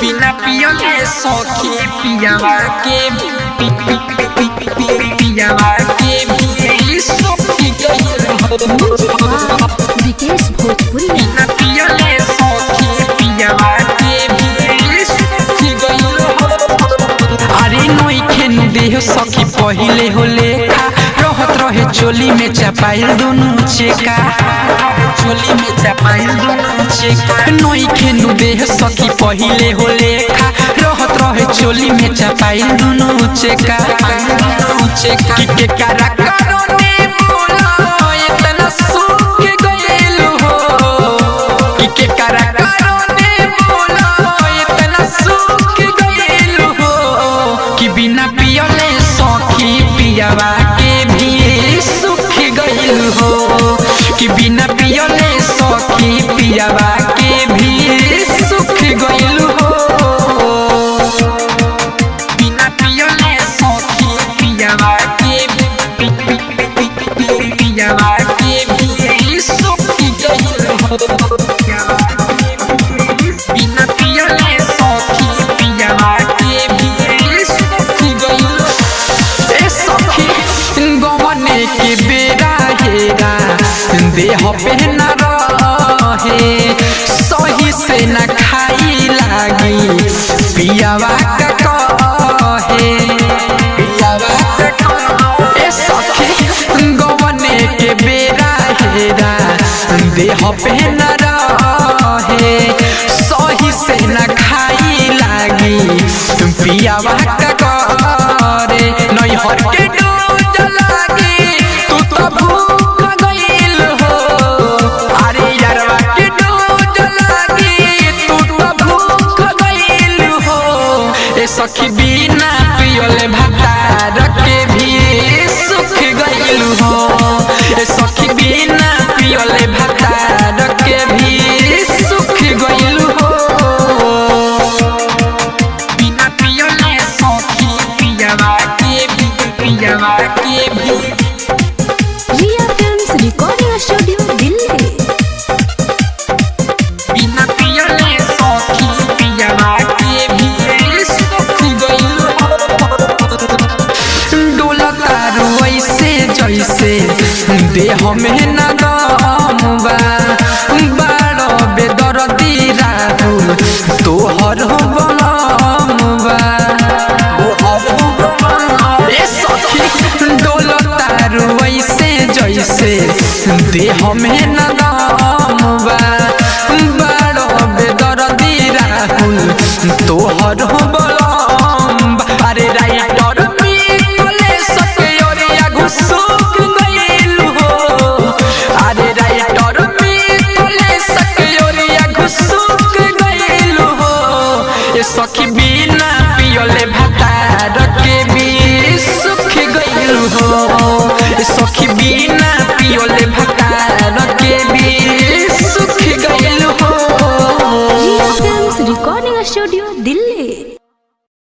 बिना पियोले सखी पियावा के पियावा के भी सखी गइल विकेश भोजपुरी बिना पियोले सखी पियावा के भी सखी गइल अरे नई खेन देह सखी पहिले हो लेखा रहत रहे चोली में चपाइल दोनों चेका चोली में चपाइल दोनों चेका नई खेन देह सखी पहिले हो लेखा रहत रहे चोली में चपाइल दोनों चेका के कारा करने बोला इतना सुख गइल हो के कारा करने बोला इतना सुख गइल हो कि बिना पियोले सखी पियावा के भी सुख गइल हो कि बिना पियोले सखी पियावा के भी सुख गइल हो बिना पियोले सखी पियावा के पियावा के भी सुख गइल हो बिना पियोले सखी पियावा के भी सुख गइल ए सखी गवने के बेरा हेरा देह पे न रहे सही से न खाई लागी पियावा का कहे पियावा का ए सखी गवने के बेरा हेरा देह पे न रहे सही से न खाई लागी पियावा का करे नहीं हर के डोज लागी तू तो भूख गइल हो अरे यारवा के डोज लागी तू तो भूख गइल हो ए सखी बिना पियोले भातार के भी सुख गइल हो ए सखी बिना पियोले भातार के भी सुख गइल हो बिना पियोले सखी पियावा के भी रिया फिल्म्स रिकॉर्डिंग स्टूडियो दिल्ली बिना पियोले सखी पियावा के भी सुख गइल डोलता वैसे जैसे देह में न दम बा बारो बेदर्दी राहुल तोहर बलम बा ए सखी डोलता वैसे जैसे देह में न दम बा बारो बेदर्दी राहुल तोहर बलम बा अरे राइटर मिले सके ओरिया घुसुक गइल हो अरे राइटर मिले सके ओरिया घुसुक गइल हो ए सखी बिना पियोले भातार के भी सुख गइल हो ए सखी बिना पियोले